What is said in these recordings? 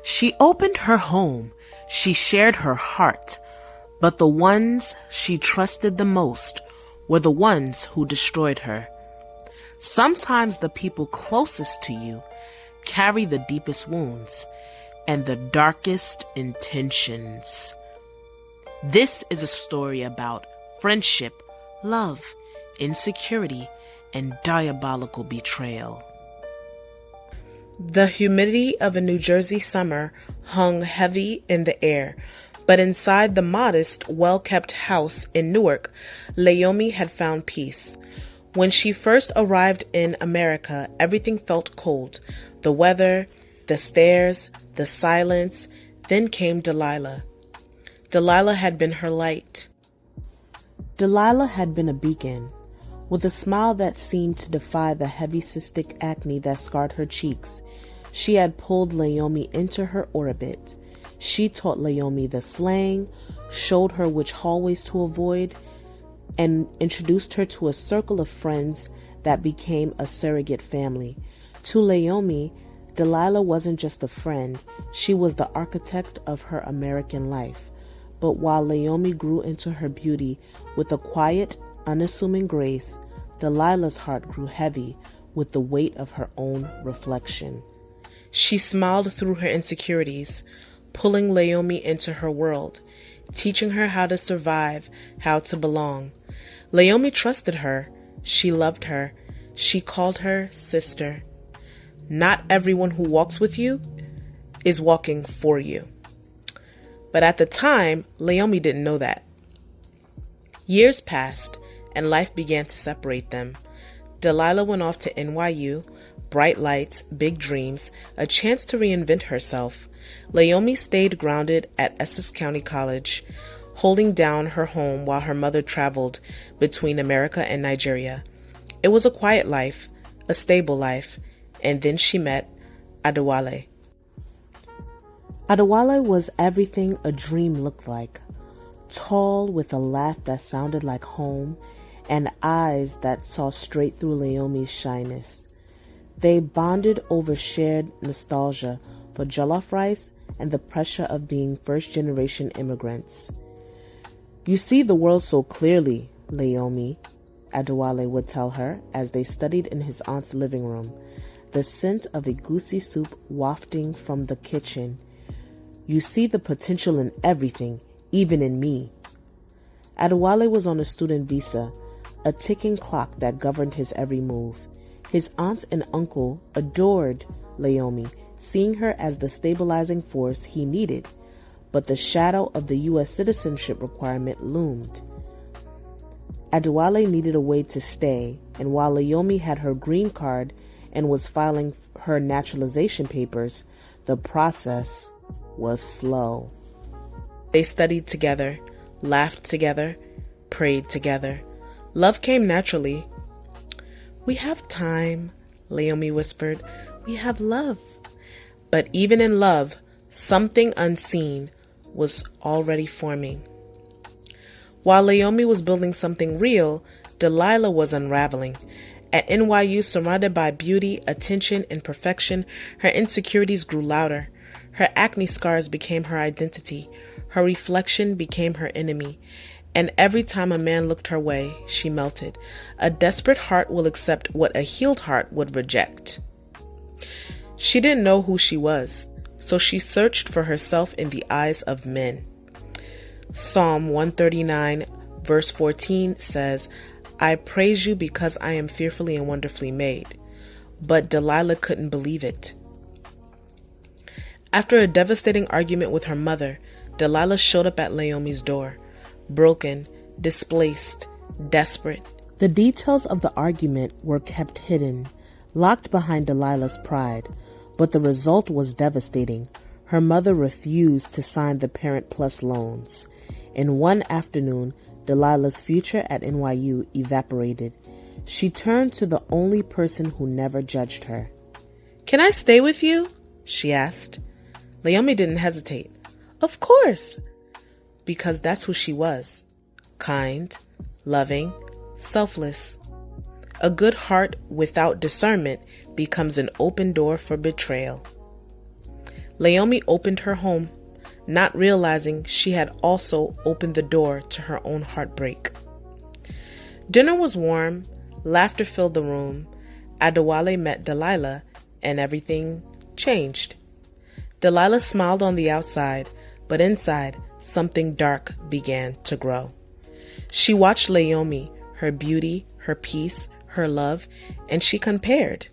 She opened her home, she shared her heart, but the ones she trusted the most were the ones who destroyed her. Sometimes the people closest to you carry the deepest wounds and the darkest intentions. This is a story about friendship, love, insecurity, and diabolical betrayal. The humidity of a New Jersey summer hung heavy in the air, but inside the modest, well-kept house in Newark, Layọ had found peace. When she first arrived in America, everything felt cold. The weather, the stares, the silence. Then came Delilah. Delilah had been her light. Delilah had been a beacon. With a smile that seemed to defy the heavy cystic acne that scarred her cheeks, she had pulled Layọ into her orbit. She taught Layọ the slang, showed her which hallways to avoid, and introduced her to a circle of friends that became a surrogate family. To Layọ, Delilah wasn't just a friend, she was the architect of her American life. But while Layọ grew into her beauty with a quiet, unassuming grace, Delilah's heart grew heavy with the weight of her own reflection. She smiled through her insecurities, pulling Layọ into her world, teaching her how to survive, how to belong. Layọ trusted her. She loved her. She called her sister. Not everyone who walks with you is walking for you. But at the time, Layọ didn't know that. Years passed, and life began to separate them. Delilah went off to NYU, bright lights, big dreams, a chance to reinvent herself. Layọ stayed grounded at Essex County College, holding down her home while her mother traveled between America and Nigeria. It was a quiet life, a stable life, and then she met Adewale. Adewale was everything a dream looked like. Tall, with a laugh that sounded like home, and eyes that saw straight through Layọ's shyness. They bonded over shared nostalgia for jollof rice and the pressure of being first-generation immigrants. "You see the world so clearly, Layọ," Adewale would tell her as they studied in his aunt's living room, the scent of egusi soup wafting from the kitchen. "You see the potential in everything, even in me." Adewale was on a student visa, a ticking clock that governed his every move. His aunt and uncle adored Layọ, seeing her as the stabilizing force he needed, but the shadow of the U.S. citizenship requirement loomed. Adewale needed a way to stay, and while Layọ had her green card and was filing her naturalization papers, the process was slow. They studied together, laughed together, prayed together. Love came naturally. "We have time," Layọ whispered. "We have love." But even in love, something unseen was already forming. While Layọ was building something real, Delilah was unraveling. At NYU, surrounded by beauty, attention, and perfection, her insecurities grew louder. Her acne scars became her identity. Her reflection became her enemy. And every time a man looked her way, she melted. A desperate heart will accept what a healed heart would reject. She didn't know who she was, so she searched for herself in the eyes of men. Psalm 139, verse 14 says, "I praise you because I am fearfully and wonderfully made." But Delilah couldn't believe it. After a devastating argument with her mother, Delilah showed up at Layọ's door, broken, displaced, desperate. The details of the argument were kept hidden, locked behind Delilah's pride, but the result was devastating. Her mother refused to sign the Parent Plus loans. In one afternoon, Delilah's future at NYU evaporated. She turned to the only person who never judged her. "Can I stay with you?" she asked. Layọ didn't hesitate. "Of course," because that's who she was. Kind, loving, selfless. A good heart without discernment becomes an open door for betrayal. Laomi opened her home, not realizing she had also opened the door to her own heartbreak. Dinner was warm, laughter filled the room. Adewale met Delilah, and everything changed. Delilah smiled on the outside, but inside, something dark began to grow. She watched Laomi, her beauty, her peace, her love, and she compared.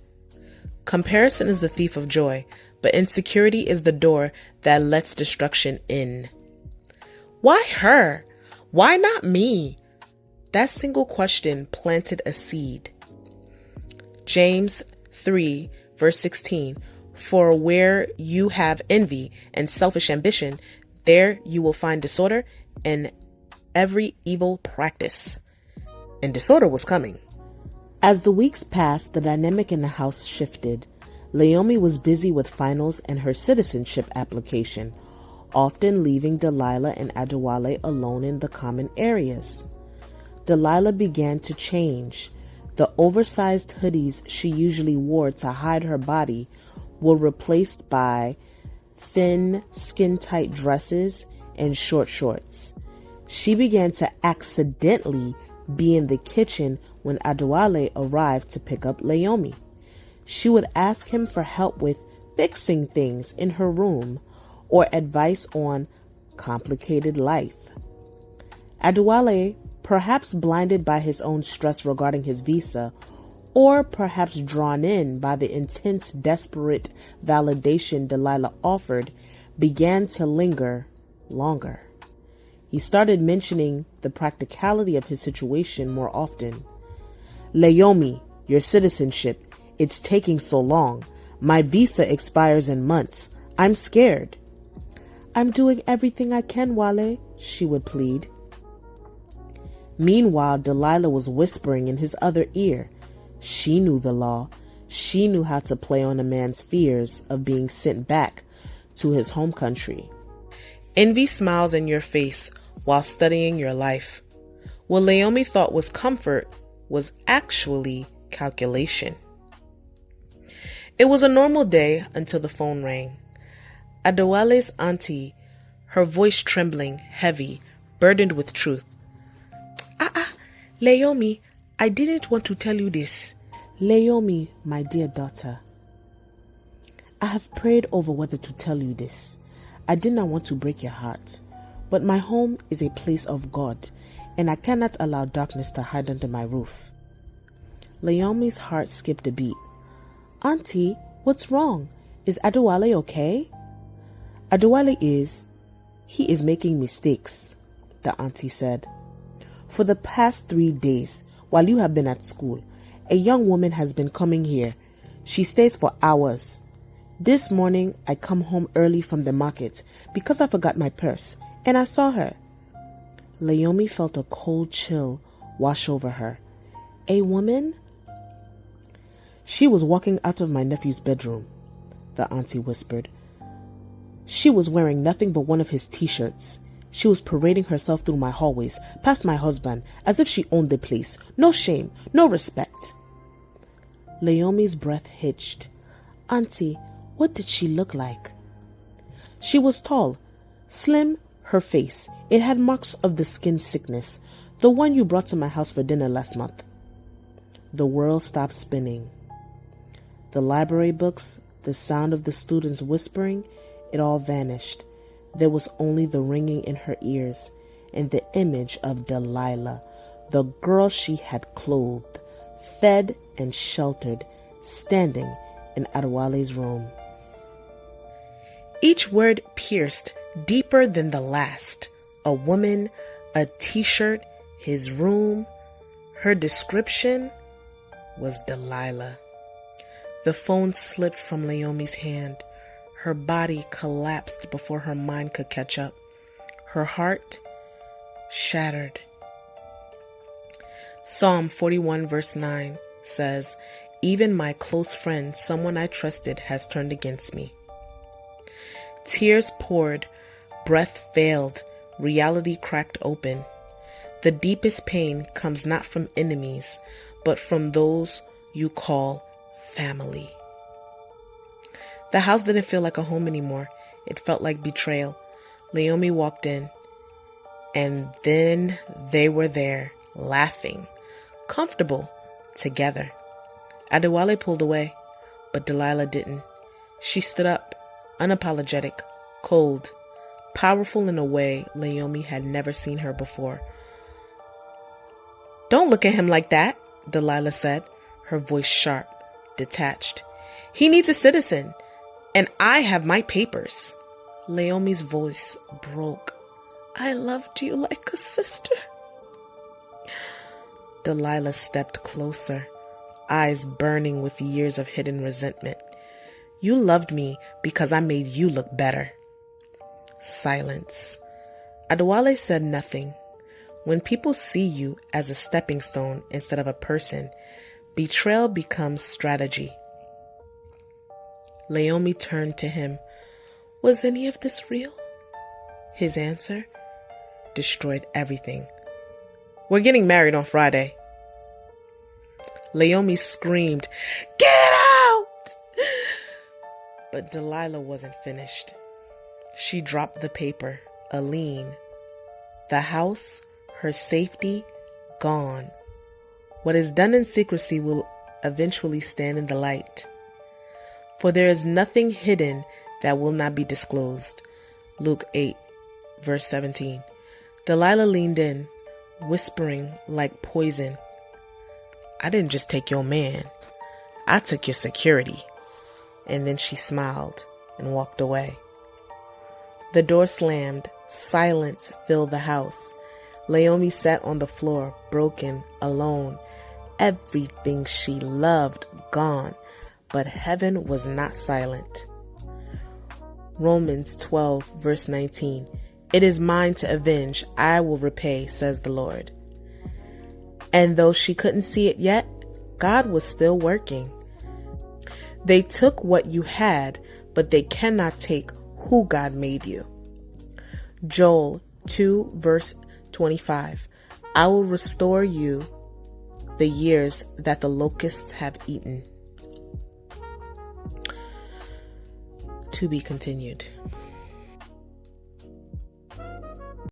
Comparison is the thief of joy, but insecurity is the door that lets destruction in. Why her? Why not me? That single question planted a seed. James 3, verse 16, for where you have envy and selfish ambition, there you will find disorder and every evil practice. And disorder was coming. As the weeks passed, the dynamic in the house shifted. Laomi was busy with finals and her citizenship application, often leaving Delilah and Adewale alone in the common areas. Delilah began to change. The oversized hoodies she usually wore to hide her body were replaced by thin, skin-tight dresses and short shorts. She began to accidentally be in the kitchen when Adewale arrived to pick up Laomi. She would ask him for help with fixing things in her room or advice on complicated life. Adewale, perhaps blinded by his own stress regarding his visa, or perhaps drawn in by the intense, desperate validation Delilah offered, began to linger longer. He started mentioning the practicality of his situation more often. Laomi, your citizenship, it's taking so long. My visa expires in months. I'm scared. I'm doing everything I can, Wale, she would plead. Meanwhile, Delilah was whispering in his other ear. She knew the law. She knew how to play on a man's fears of being sent back to his home country. Envy smiles in your face while studying your life. What Laomi thought was comfort was actually calculation. It was a normal day until the phone rang. Adewale's auntie, her voice trembling, heavy, burdened with truth. Laomi, I didn't want to tell you this. Laomi, my dear daughter, I have prayed over whether to tell you this. I did not want to break your heart, but my home is a place of God, and I cannot allow darkness to hide under my roof. Laomi's heart skipped a beat. Auntie, what's wrong? Is Adewale okay? Adewale he is making mistakes, the auntie said. For the past 3 days, while you have been at school, a young woman has been coming here. She stays for hours. This morning, I come home early from the market because I forgot my purse, and I saw her. Laomi felt a cold chill wash over her. A woman? She was walking out of my nephew's bedroom, the auntie whispered. She was wearing nothing but one of his t-shirts. She was parading herself through my hallways, past my husband, as if she owned the place. No shame, no respect. Laomi's breath hitched. Auntie, what did she look like? She was tall, slim, her face. It had marks of the skin sickness, the one you brought to my house for dinner last month. The world stopped spinning. The library books, the sound of the students whispering, it all vanished. There was only the ringing in her ears and the image of Delilah, the girl she had clothed, fed, and sheltered, standing in Adewale's room. Each word pierced deeper than the last. A woman, a t-shirt, his room. Her description was Delilah. The phone slipped from Laomi's hand. Her body collapsed before her mind could catch up. Her heart shattered. Psalm 41 verse 9 says, even my close friend, someone I trusted, has turned against me. Tears poured, breath failed, reality cracked open. The deepest pain comes not from enemies, but from those you call family. The house didn't feel like a home anymore. It felt like betrayal. Layọ walked in, and then they were there, laughing, comfortable, together. Adewale pulled away, but Delilah didn't. She stood up, unapologetic, cold, powerful in a way Layọ had never seen her before. "Don't look at him like that," Delilah said, her voice sharp, detached. "He needs a citizen, and I have my papers." Layọ's voice broke. "I loved you like a sister." Delilah stepped closer, eyes burning with years of hidden resentment. "You loved me because I made you look better." Silence. Adewale said nothing. When people see you as a stepping stone instead of a person, betrayal becomes strategy. Layọ turned to him. "Was any of this real?" His answer destroyed everything. "We're getting married on Friday." Layọ screamed, "Get out!" But Delilah wasn't finished. She dropped the paper, Aline. The house, her safety, gone. What is done in secrecy will eventually stand in the light. For there is nothing hidden that will not be disclosed. Luke 8, verse 17. Delilah leaned in, whispering like poison. "I didn't just take your man. I took your security." And then she smiled and walked away. The door slammed. Silence filled the house. Layọ sat on the floor, broken, alone. Everything she loved gone, but heaven was not silent. Romans 12, verse 19. "It is mine to avenge. I will repay, says the Lord." And though she couldn't see it yet, God was still working. They took what you had, but they cannot take who God made you. Joel 2, verse 25. "I will restore you the years that the locusts have eaten." To be continued.